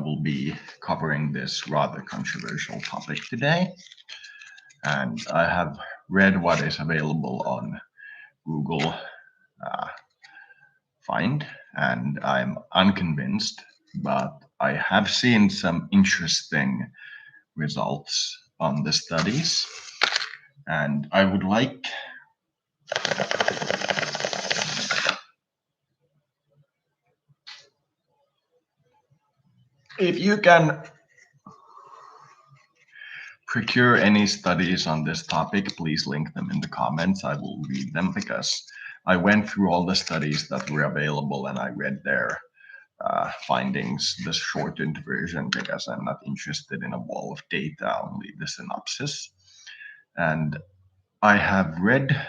will be covering this rather controversial topic today. And I have read what is available on Google Find, and I'm unconvinced, but I have seen some interesting results on the studies. And I would like if you can procure any studies on this topic, please link them in the comments. I will read them because I went through all the studies that were available and I read their findings, the shortened version, because I'm not interested in a wall of data, only the synopsis. And I have read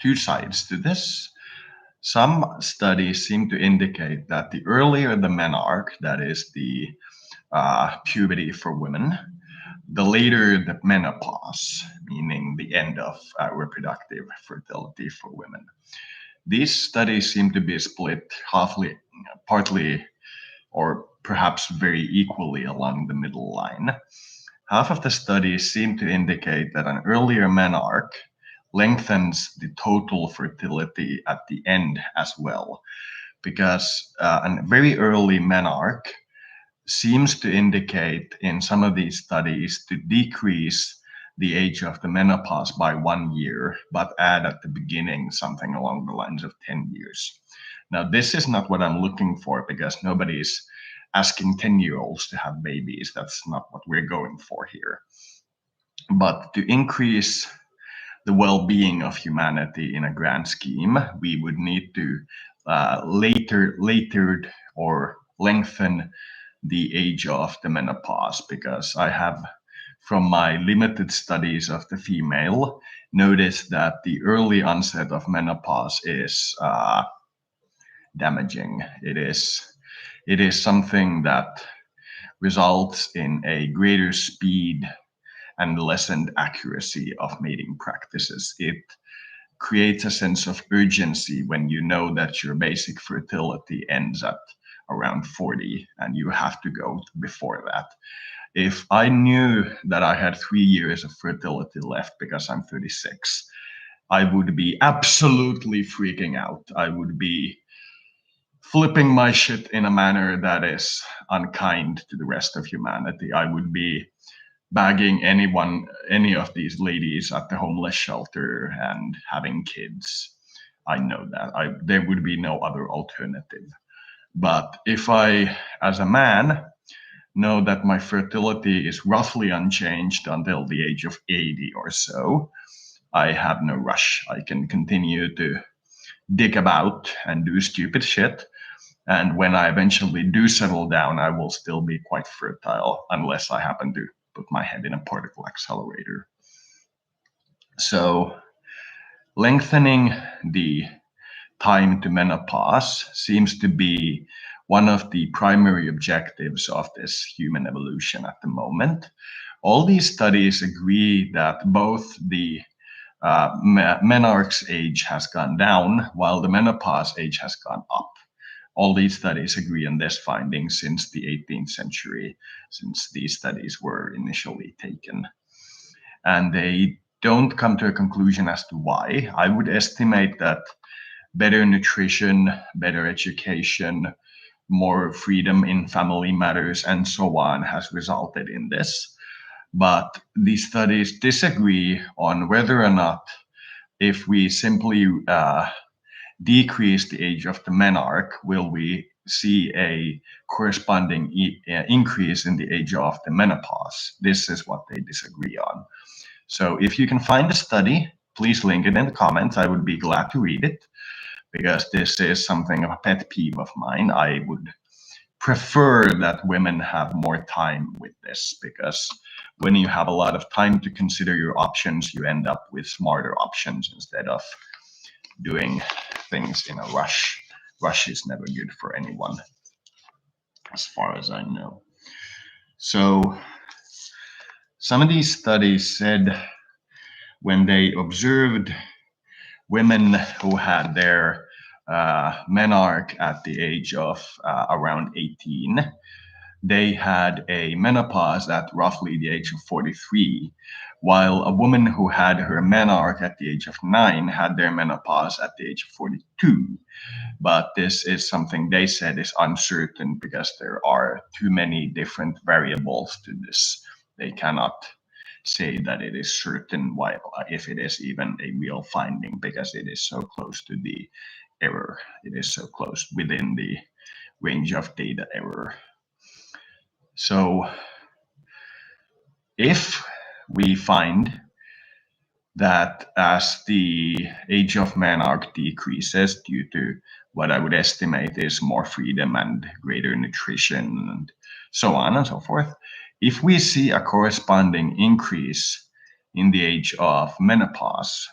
two sides to this. Some studies seem to indicate that the earlier the menarche, that is the puberty for women, the later the menopause, meaning the end of reproductive fertility for women. These studies seem to be split partly, or perhaps very equally along the middle line. Half of the studies seem to indicate that an earlier menarche lengthens the total fertility at the end as well, because a very early menarche seems to indicate in some of these studies to decrease the age of the menopause by 1 year, but add at the beginning something along the lines of 10 years. Now, this is not what I'm looking for because nobody's asking 10-year-olds to have babies. That's not what we're going for here. But to increase the well-being of humanity in a grand scheme, we would need to later or lengthen the age of the menopause, because I have, from my limited studies of the female, noticed that the early onset of menopause is damaging. It is something that results in a greater speed and lessened accuracy of mating practices. It creates a sense of urgency when you know that your basic fertility ends at around 40 and you have to go before that. If I knew that I had 3 years of fertility left because I'm 36, I would be absolutely freaking out. I would be flipping my shit in a manner that is unkind to the rest of humanity. I would be bagging any of these ladies at the homeless shelter and having kids. I know that there would be no other alternative. But if I, as a man, know that my fertility is roughly unchanged until the age of 80 or so, I have no rush. I can continue to dig about and do stupid shit. And when I eventually do settle down, I will still be quite fertile, unless I happen to put my head in a particle accelerator. So lengthening the time to menopause seems to be one of the primary objectives of this human evolution at the moment. All these studies agree that both the menarche's age has gone down while the menopause age has gone up. All these studies agree on this finding since the 18th century, since these studies were initially taken. And they don't come to a conclusion as to why. I would estimate that better nutrition, better education, more freedom in family matters, and so on has resulted in this. But these studies disagree on whether or not, if we simply decrease the age of the menarche, will we see a corresponding increase in the age of the menopause? This is what they disagree on. So if you can find a study, please link it in the comments. I would be glad to read it, because this is something of a pet peeve of mine. I would prefer that women have more time with this, because when you have a lot of time to consider your options, you end up with smarter options instead of doing things in a rush. Rush is never good for anyone, as far as I know. So some of these studies said when they observed women who had their menarche at the age of around 18, they had a menopause at roughly the age of 43, while a woman who had her menarche at the age of 9 had their menopause at the age of 42. But this is something they said is uncertain because there are too many different variables to this. They cannot say that it is certain why, if it is even a real finding, because it is so close to the error. It is so close within the range of data error. So if we find that as the age of menarche decreases due to what I would estimate is more freedom and greater nutrition and so on and so forth, if we see a corresponding increase in the age of menopause,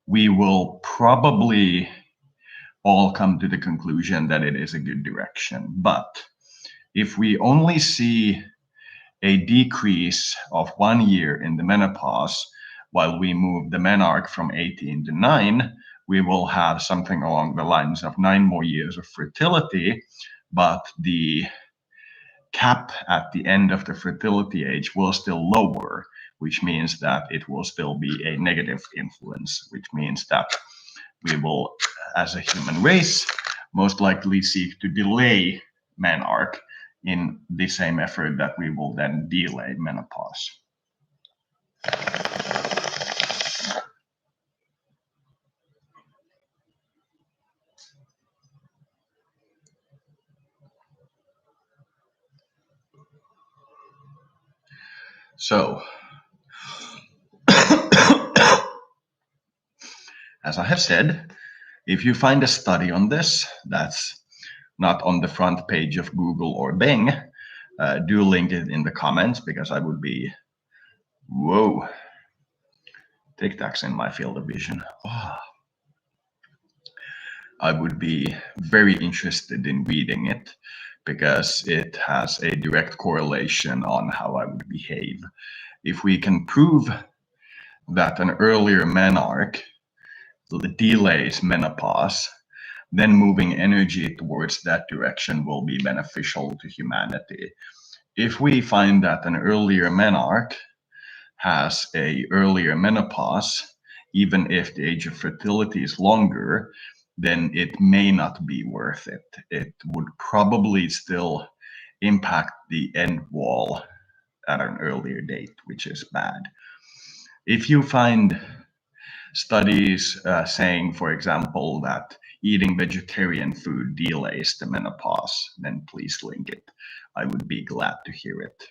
we will probably all come to the conclusion that it is a good direction. But if we only see a decrease of 1 year in the menopause, while we move the menarche from 18 to 9, we will have something along the lines of 9 more years of fertility, but the cap at the end of the fertility age will still lower, which means that it will still be a negative influence, which means that we will, as a human race, most likely seek to delay menarche in the same effort that we will then delay menopause. So, as I have said, if you find a study on this that's not on the front page of Google or Bing, do link it in the comments, because I would be, whoa, Tic Tacs in my field of vision. Oh. I would be very interested in reading it, because it has a direct correlation on how I would behave. If we can prove that an earlier menarche delays menopause, then moving energy towards that direction will be beneficial to humanity. If we find that an earlier menarche has a earlier menopause, even if the age of fertility is longer, then it may not be worth it. It would probably still impact the end wall at an earlier date, which is bad. If you find studies saying, for example, that eating vegetarian food delays the menopause, then please link it. I would be glad to hear it.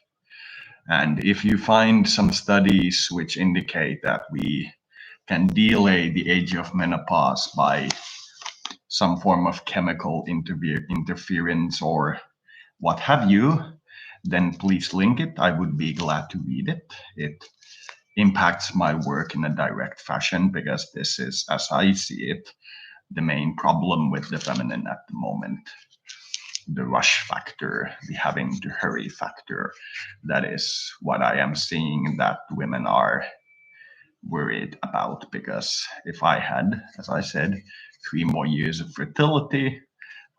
And if you find some studies which indicate that we can delay the age of menopause by some form of chemical interference or what have you, then please link it. I would be glad to read it. It impacts my work in a direct fashion, because this is, as I see it, the main problem with the feminine at the moment. The rush factor, the having to hurry factor. That is what I am seeing that women are worried about, because if I had, as I said, 3 more years of fertility,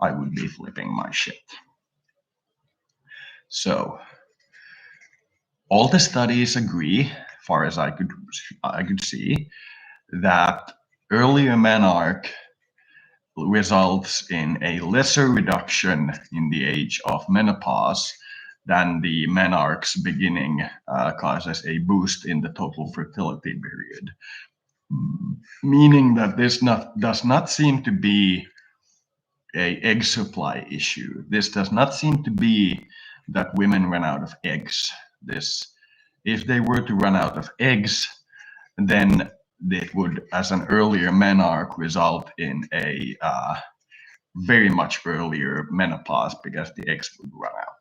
I would be flipping my shit. So all the studies agree, far as I could see, that earlier menarche results in a lesser reduction in the age of menopause than the menarche's beginning causes a boost in the total fertility period. Meaning that this does not seem to be a egg supply issue. This does not seem to be that women run out of eggs. If they were to run out of eggs, then it would, as an earlier menarche, result in a very much earlier menopause, because the eggs would run out.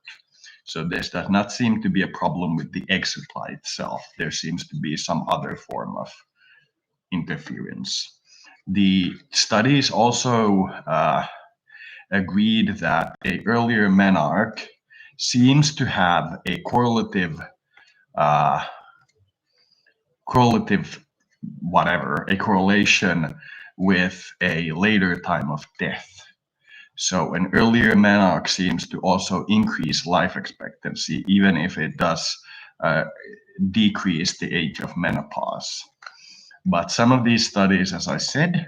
So this does not seem to be a problem with the egg supply itself. There seems to be some other form of interference. The studies also agreed that a earlier menarche seems to have a correlative correlation with a later time of death. So an earlier menarche seems to also increase life expectancy, even if it does uh, decrease the age of menopause. But some of these studies, as I said,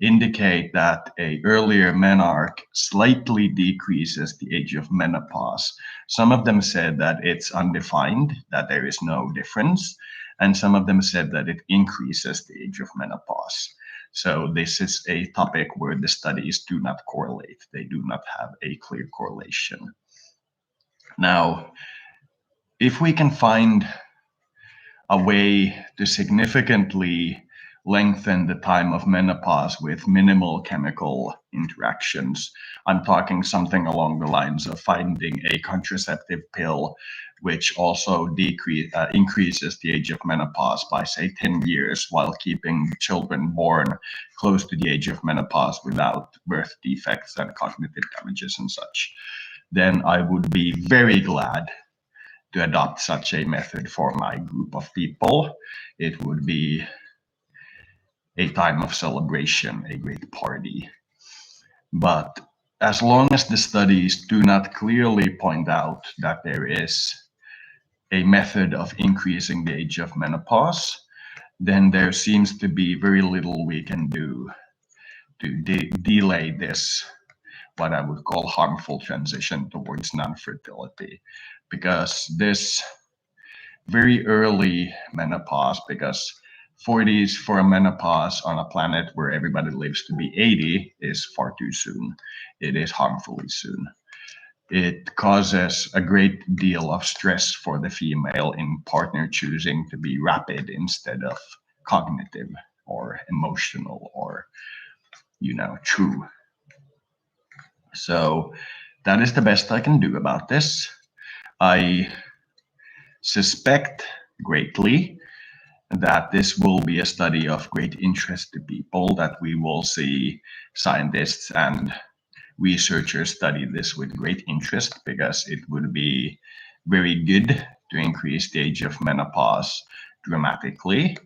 indicate that a earlier menarche slightly decreases the age of menopause. Some of them said that it's undefined, that there is no difference, and some of them said that it increases the age of menopause. So this is a topic where the studies do not correlate. They do not have a clear correlation. Now, if we can find a way to significantly lengthen the time of menopause with minimal chemical interactions. I'm talking something along the lines of finding a contraceptive pill which also increases the age of menopause by, say, 10 years while keeping children born close to the age of menopause without birth defects and cognitive damages and such. Then I would be very glad to adopt such a method for my group of people. It would be a time of celebration, a great party. But as long as the studies do not clearly point out that there is a method of increasing the age of menopause, then there seems to be very little we can do to delay this, what I would call harmful transition towards non-fertility. Because this very early menopause, because 40s for a menopause on a planet where everybody lives to be 80 is far too soon. It is harmfully soon. It causes a great deal of stress for the female in partner choosing to be rapid instead of cognitive or emotional or, true. So that is the best I can do about this. I suspect greatly that this will be a study of great interest to people, that we will see scientists and researchers study this with great interest, because it would be very good to increase the age of menopause dramatically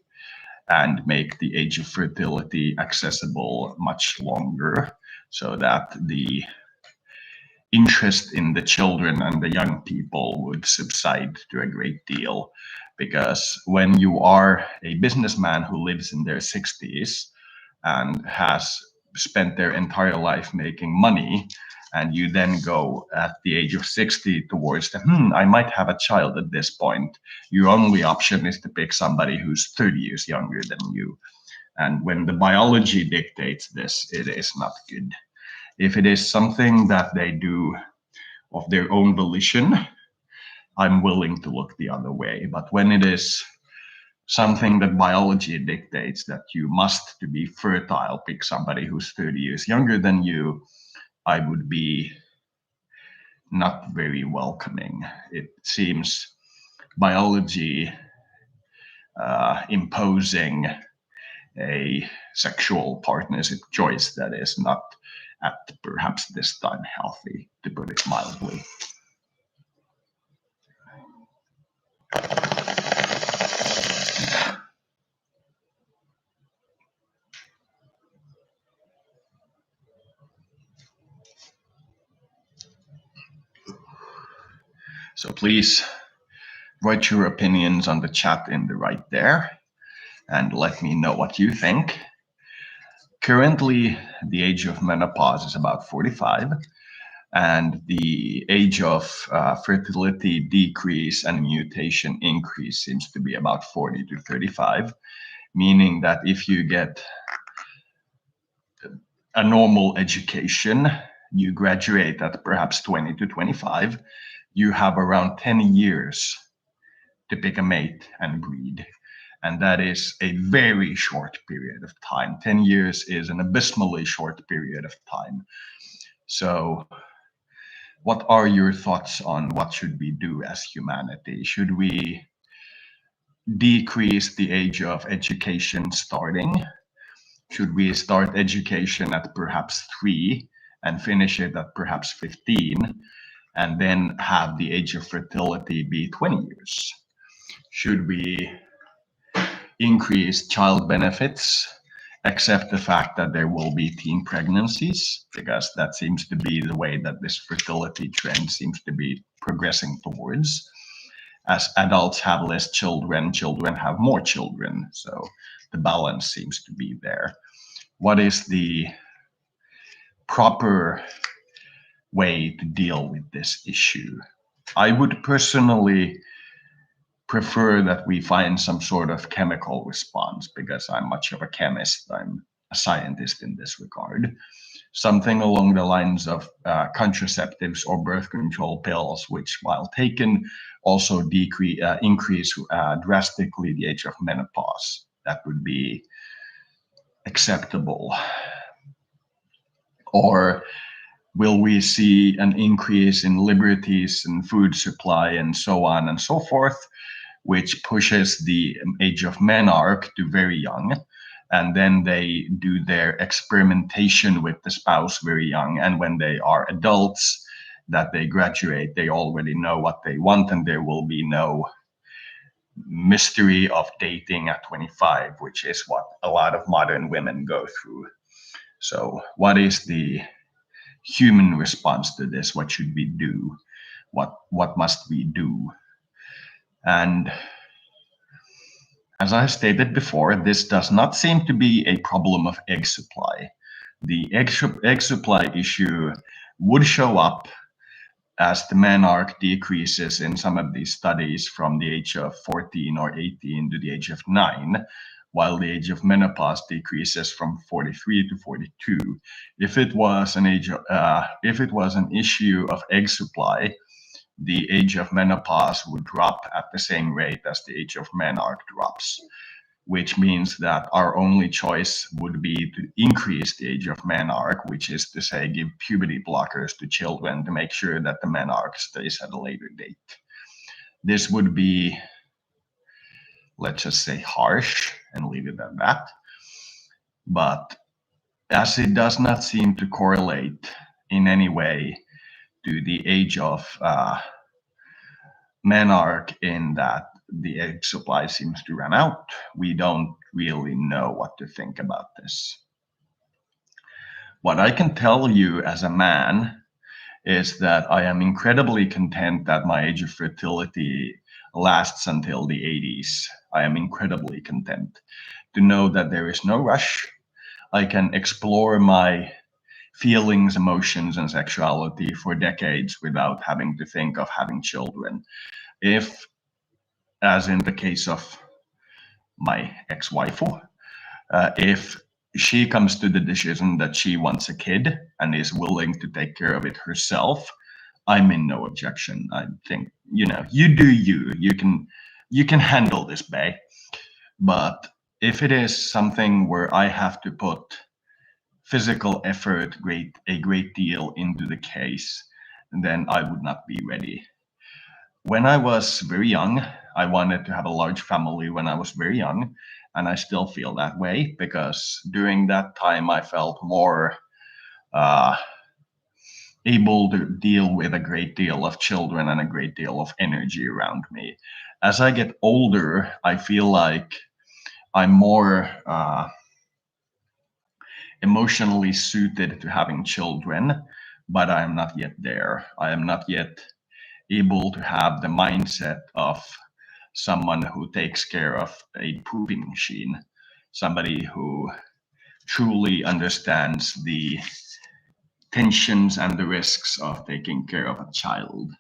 and make the age of fertility accessible much longer, so that the interest in the children and the young people would subside to a great deal. Because when you are a businessman who lives in their 60s and has spent their entire life making money, and you then go at the age of 60 towards the, I might have a child at this point, your only option is to pick somebody who's 30 years younger than you. And when the biology dictates this, it is not good. If it is something that they do of their own volition, I'm willing to look the other way. But when it is something that biology dictates that you must, to be fertile, pick somebody who's 30 years younger than you, I would be not very welcoming. It seems biology imposing a sexual partnership choice that is not at perhaps this time healthy, to put it mildly. So please write your opinions on the chat in the right there and let me know what you think. Currently, the age of menopause is about 45, and the age of fertility decrease and mutation increase seems to be about 40 to 35, meaning that if you get a normal education, you graduate at perhaps 20 to 25, you have around 10 years to pick a mate and breed. And that is a very short period of time. 10 years is an abysmally short period of time. So what are your thoughts on what should we do as humanity? Should we decrease the age of education starting? Should we start education at perhaps 3 and finish it at perhaps 15, and then have the age of fertility be 20 years? Should we increase child benefits except the fact that there will be teen pregnancies, because that seems to be the way that this fertility trend seems to be progressing towards. As adults have less children, children have more children. So the balance seems to be there. What is the proper way to deal with this issue? I would personally prefer that we find some sort of chemical response because I'm much of a chemist. I'm a scientist in this regard. Something along the lines of contraceptives or birth control pills, which, while taken, also increase drastically the age of menopause. That would be acceptable. Or will we see an increase in liberties and food supply and so on and so forth, which pushes the age of menarche to very young? And then they do their experimentation with the spouse very young. And when they are adults, that they graduate, they already know what they want, and there will be no mystery of dating at 25, which is what a lot of modern women go through. So, what is the human response to this? What should we do? What must we do? And as I stated before, this does not seem to be a problem of egg supply. The egg supply issue would show up as the menarche decreases in some of these studies from the age of 14 or 18 to the age of 9, while the age of menopause decreases from 43 to 42. If it was if it was an issue of egg supply, the age of menopause would drop at the same rate as the age of menarche drops, which means that our only choice would be to increase the age of menarche, which is to say, give puberty blockers to children to make sure that the menarche stays at a later date. This would be, let's just say, harsh and leave it at that. But as it does not seem to correlate in any way to the age of menarche, in that the egg supply seems to run out, we don't really know what to think about this. What I can tell you as a man is that I am incredibly content that my age of fertility lasts until the 80s. I am incredibly content to know that there is no rush. I can explore my feelings, emotions, and sexuality for decades without having to think of having children. If, as in the case of my ex-wife, if she comes to the decision that she wants a kid and is willing to take care of it herself, I'm in no objection. I think, you do you. You can handle this, bae. But if it is something where I have to put physical effort, a great deal into the case, then I would not be ready. When I was very young, I wanted to have a large family when I was very young, and I still feel that way because during that time I felt more uh, able to deal with a great deal of children and a great deal of energy around me. As I get older, I feel like I'm more emotionally suited to having children, but I am not yet there. I am not yet able to have the mindset of someone who takes care of a pooping machine, somebody who truly understands the tensions and the risks of taking care of a child.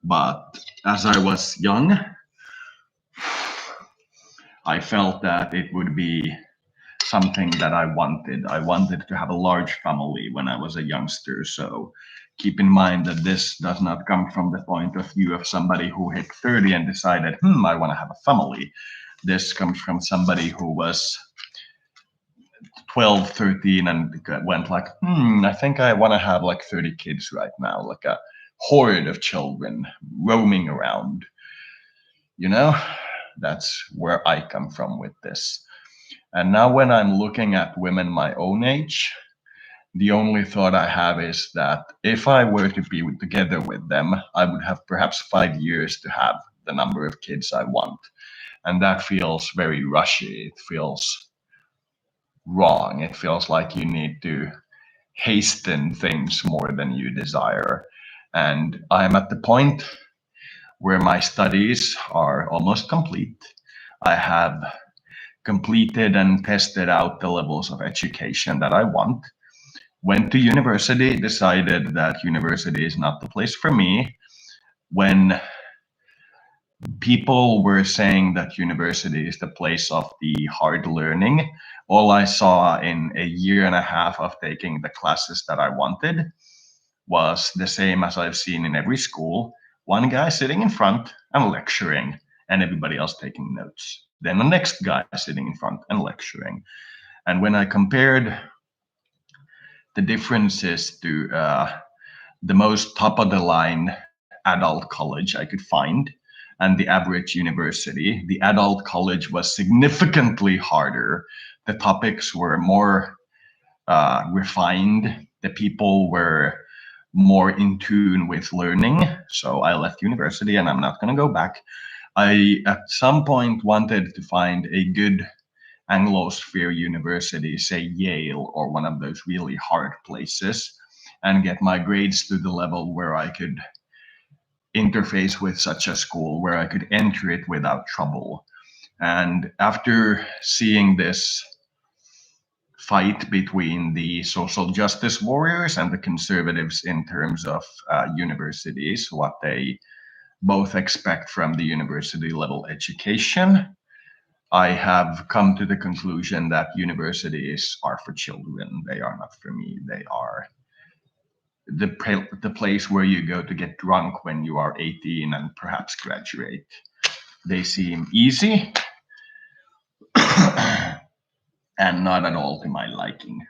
But as I was young, I felt that it would be something that I wanted. I wanted to have a large family when I was a youngster. So keep in mind that this does not come from the point of view of somebody who hit 30 and decided, I want to have a family. This comes from somebody who was 12, 13 and went like, I think I want to have like 30 kids right now, like a horde of children roaming around. That's where I come from with this. And now when I'm looking at women my own age, the only thought I have is that if I were to be together with them, I would have perhaps 5 years to have the number of kids I want. And that feels very rushy. It feels wrong. It feels like you need to hasten things more than you desire. And I'm at the point where my studies are almost complete. I have completed and tested out the levels of education that I want. Went to university, decided that university is not the place for me. When people were saying that university is the place of the hard learning, all I saw in a year and a half of taking the classes that I wanted was the same as I've seen in every school. One guy sitting in front and lecturing, and everybody else taking notes. Then the next guy sitting in front and lecturing. And when I compared the differences to the most top of the line adult college I could find and the average university, the adult college was significantly harder. The topics were more refined. The people were more in tune with learning. So I left university and I'm not going to go back. I, at some point, wanted to find a good Anglosphere university, say Yale or one of those really hard places, and get my grades to the level where I could interface with such a school, where I could enter it without trouble. And after seeing this fight between the social justice warriors and the conservatives in terms of universities, what they both expect from the university level education, I have come to the conclusion that universities are for children. They are not for me. They are the place where you go to get drunk when you are 18 and perhaps graduate. They seem easy and not at all to my liking.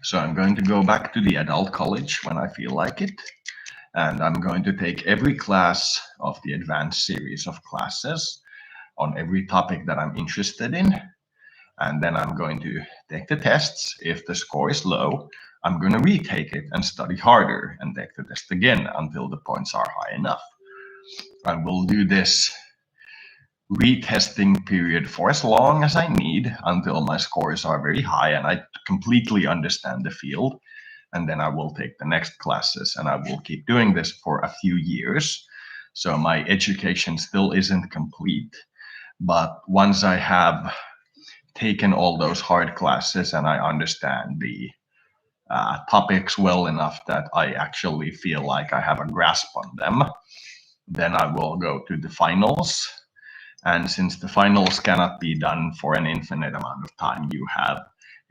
So I'm going to go back to the adult college when I feel like it. And I'm going to take every class of the advanced series of classes on every topic that I'm interested in. And then I'm going to take the tests. If the score is low, I'm going to retake it and study harder and take the test again until the points are high enough. I will do this retesting period for as long as I need until my scores are very high and I completely understand the field. And then I will take the next classes and I will keep doing this for a few years. So my education still isn't complete. But once I have taken all those hard classes and I understand the topics well enough that I actually feel like I have a grasp on them, then I will go to the finals. And since the finals cannot be done for an infinite amount of time, you have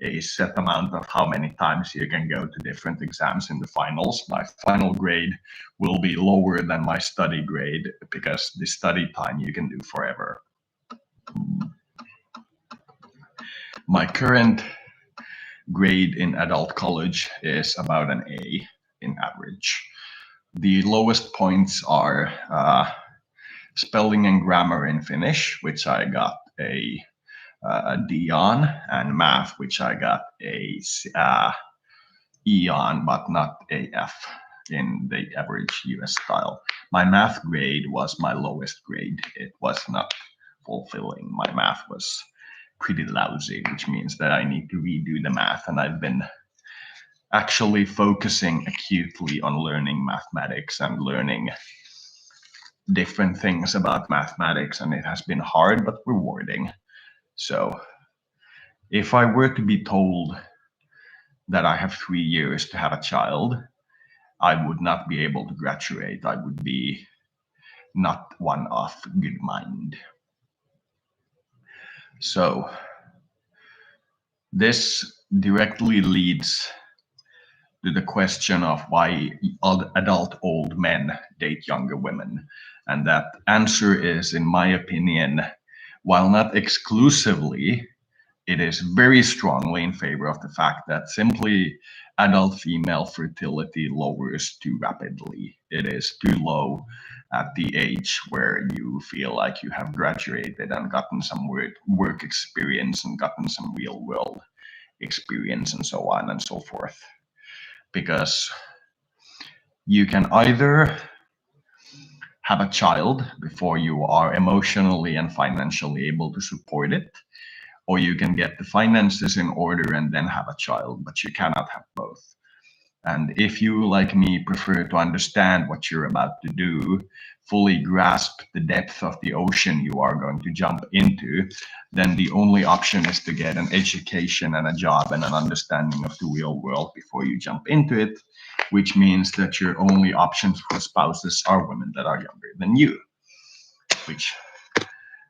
a set amount of how many times you can go to different exams in the finals. My final grade will be lower than my study grade because the study time you can do forever. My current grade in adult college is about an A in average. The lowest points are spelling and grammar in Finnish, which I got a D on, and math, which I got a E on, but not a F in the average US style. My math grade was my lowest grade. It was not fulfilling. My math was pretty lousy, which means that I need to redo the math, and I've been actually focusing acutely on learning mathematics and learning different things about mathematics, and it has been hard but rewarding. So if I were to be told that I have 3 years to have a child, I would not be able to graduate. I would be not one of good mind. So this directly leads to the question of why adult old men date younger women. And that answer is, in my opinion, while not exclusively, it is very strongly in favor of the fact that simply adult female fertility lowers too rapidly. It is too low at the age where you feel like you have graduated and gotten some work experience and gotten some real world experience and so on and so forth. Because you can either have a child before you are emotionally and financially able to support it, or you can get the finances in order and then have a child, but you cannot have both. And if you, like me, prefer to understand what you're about to do, fully grasp the depth of the ocean you are going to jump into, then the only option is to get an education and a job and an understanding of the real world before you jump into it, which means that your only options for spouses are women that are younger than you, which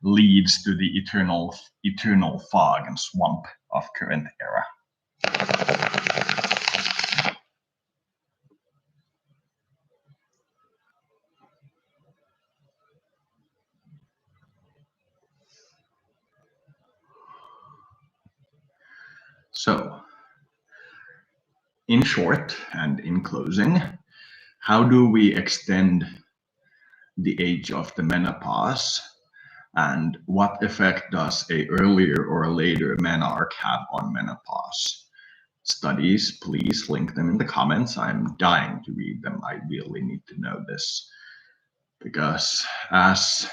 leads to the eternal fog and swamp of current era. So, in short and in closing, how do we extend the age of the menopause, and what effect does a earlier or a later menarche have on menopause? Studies, please link them in the comments. I'm dying to read them. I really need to know this because as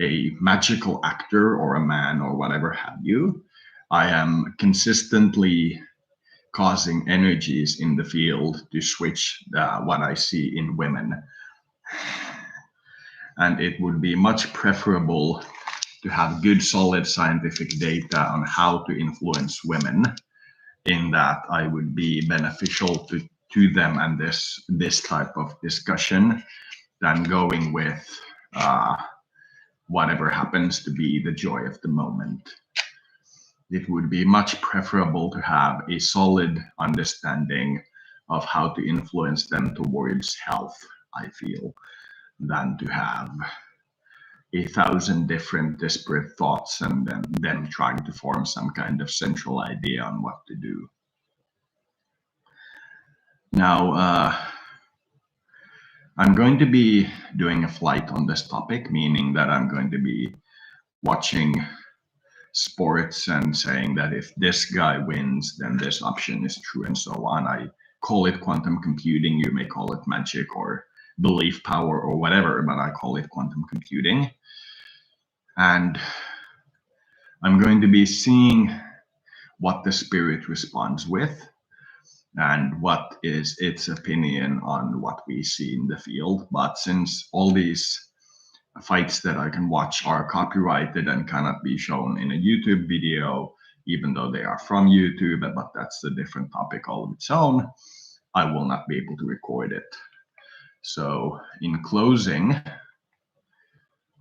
a magical actor or a man or whatever have you, I am consistently causing energies in the field to switch what I see in women. And it would be much preferable to have good, solid scientific data on how to influence women, in that I would be beneficial to them and this type of discussion than going with whatever happens to be the joy of the moment. It would be much preferable to have a solid understanding of how to influence them towards health, I feel, than to have 1,000 different disparate thoughts and then them trying to form some kind of central idea on what to do. Now, I'm going to be doing a flight on this topic, meaning that I'm going to be watching sports and saying that if this guy wins, then this option is true and so on. I call it quantum computing. You may call it magic or belief power or whatever, but I call it quantum computing. And I'm going to be seeing what the spirit responds with and what is its opinion on what we see in the field. But since all these fights that I can watch are copyrighted and cannot be shown in a YouTube video, even though they are from YouTube, but that's a different topic all of its own, I will not be able to record it. So in closing,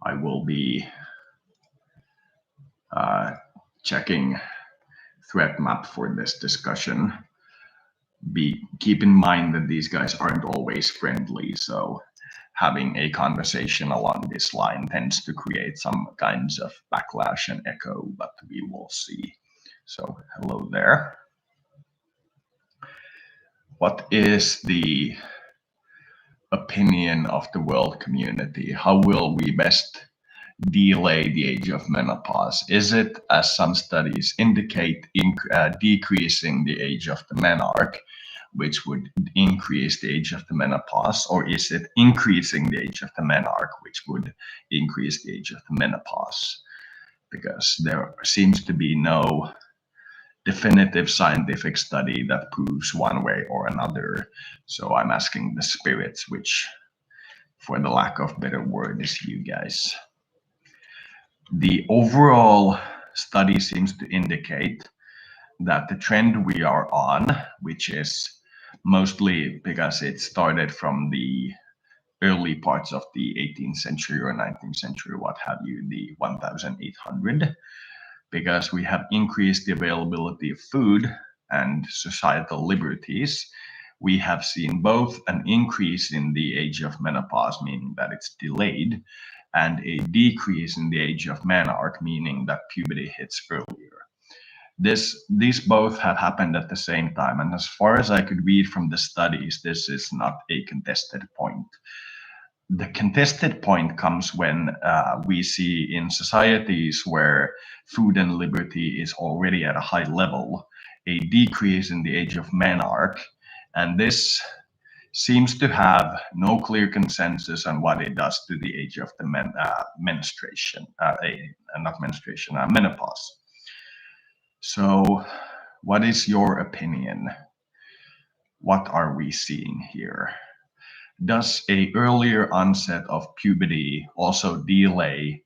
I will be checking threat map for this discussion. Keep in mind that these guys aren't always friendly, so having a conversation along this line tends to create some kinds of backlash and echo, but we will see. So hello there. What is the opinion of the world community? How will we best delay the age of menopause? Is it, as some studies indicate, decreasing the age of the menarche, which would increase the age of the menopause, or is it increasing the age of the menarche, which would increase the age of the menopause? Because there seems to be no definitive scientific study that proves one way or another. So I'm asking the spirits, which, for the lack of better word, is you guys. The overall study seems to indicate that the trend we are on, which is mostly because it started from the early parts of the 18th century or 19th century, what have you, the 1800, because we have increased the availability of food and societal liberties, we have seen both an increase in the age of menopause, meaning that it's delayed, and a decrease in the age of menarche, meaning that puberty hits earlier. These both have happened at the same time, and as far as I could read from the studies, this is not a contested point. The contested point comes when we see in societies where food and liberty is already at a high level, a decrease in the age of menarche, and this seems to have no clear consensus on what it does to the age of the menstruation, not menstruation, menopause. So, what is your opinion? What are we seeing here? Does a earlier onset of puberty also delay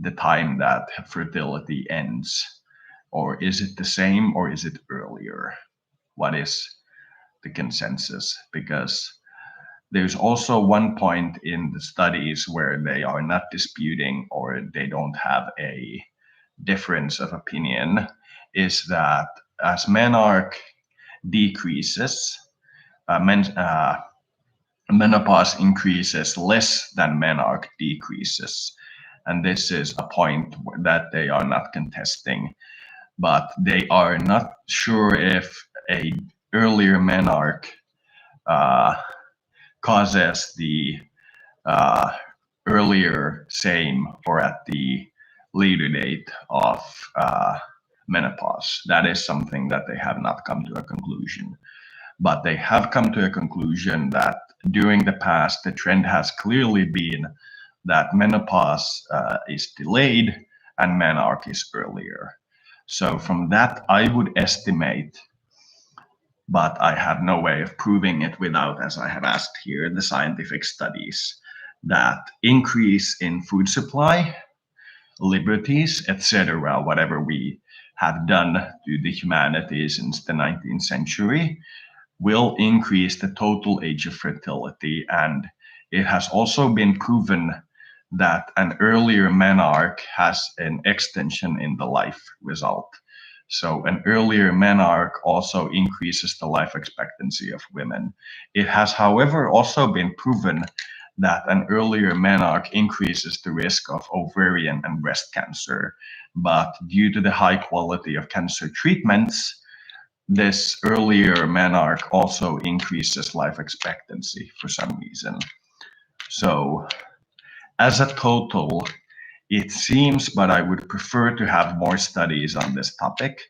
the time that fertility ends? Or is it the same or is it earlier? What is the consensus? Because there's also one point in the studies where they are not disputing or they don't have a difference of opinion, is that as menarche decreases, menopause increases less than menarche decreases. And this is a point that they are not contesting, but they are not sure if a earlier menarche uh, causes the uh, earlier same or at the later date of menopause. That is something that they have not come to a conclusion. But they have come to a conclusion that during the past, the trend has clearly been that menopause is delayed and menarche is earlier. So from that, I would estimate, but I have no way of proving it without, as I have asked here, the scientific studies, that increase in food supply, liberties, etc., whatever we have done to the humanity since the 19th century, will increase the total age of fertility. And it has also been proven that an earlier menarche has an extension in the life result. So an earlier menarche also increases the life expectancy of women. It has, however, also been proven that an earlier menarche increases the risk of ovarian and breast cancer. But due to the high quality of cancer treatments, this earlier menarche also increases life expectancy for some reason. So as a total, it seems, but I would prefer to have more studies on this topic,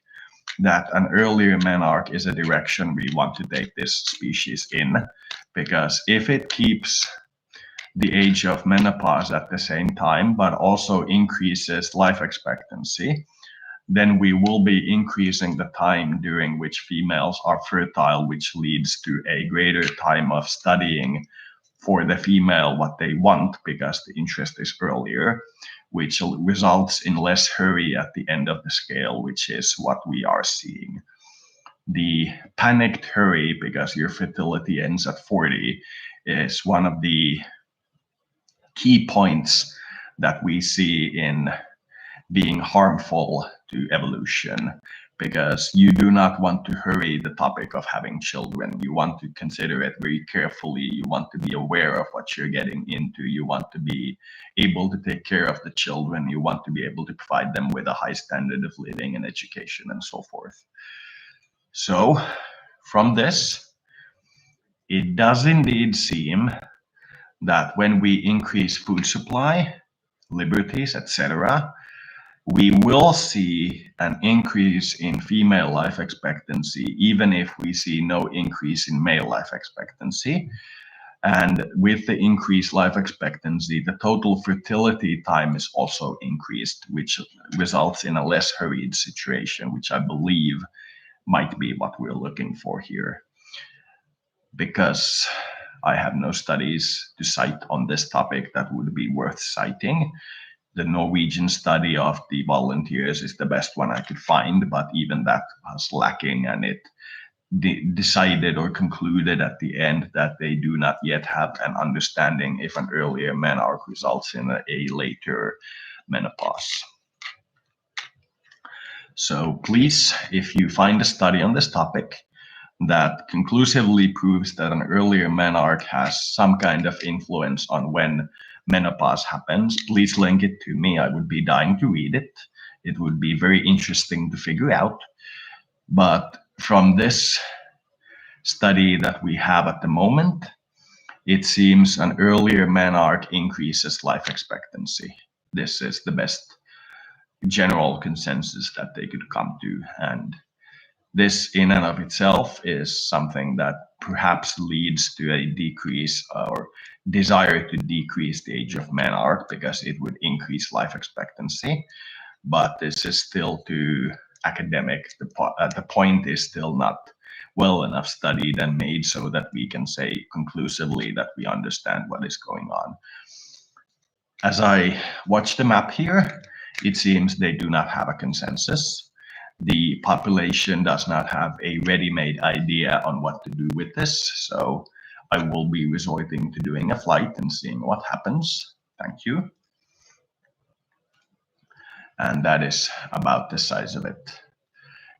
that an earlier menarche is a direction we want to take this species in, because if it keeps the age of menopause at the same time, but also increases life expectancy, then we will be increasing the time during which females are fertile, which leads to a greater time of studying for the female what they want because the interest is earlier, which results in less hurry at the end of the scale, which is what we are seeing. The panicked hurry because your fertility ends at 40 is one of the key points that we see in being harmful to evolution, because you do not want to hurry the topic of having children. You want to consider it very carefully. You want to be aware of what you're getting into. You want to be able to take care of the children. You want to be able to provide them with a high standard of living and education and so forth. So from this, it does indeed seem that when we increase food supply, liberties, etc., we will see an increase in female life expectancy, even if we see no increase in male life expectancy. And with the increased life expectancy, the total fertility time is also increased, which results in a less hurried situation, which I believe might be what we're looking for here. Because I have no studies to cite on this topic that would be worth citing. The Norwegian study of the volunteers is the best one I could find, but even that was lacking, and it decided or concluded at the end that they do not yet have an understanding if an earlier menarche results in a later menopause. So please, if you find a study on this topic that conclusively proves that an earlier menarche has some kind of influence on when menopause happens, please link it to me. I would be dying to read it. It would be very interesting to figure out. But from this study that we have at the moment, it seems an earlier menarche increases life expectancy. This is the best general consensus that they could come to. And This, in and of itself, is something that perhaps leads to a decrease or desire to decrease the age of menarche because it would increase life expectancy. But this is still too academic. The point is still not well enough studied and made so that we can say conclusively that we understand what is going on. As I watch the map here, it seems they do not have a consensus. The population does not have a ready-made idea on what to do with this, so I will be resorting to doing a flight and seeing what happens. Thank you. And that is about the size of it.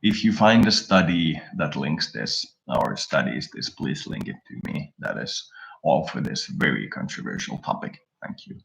If you find a study that links this or studies this, please link it to me. That is all for this very controversial topic. Thank you.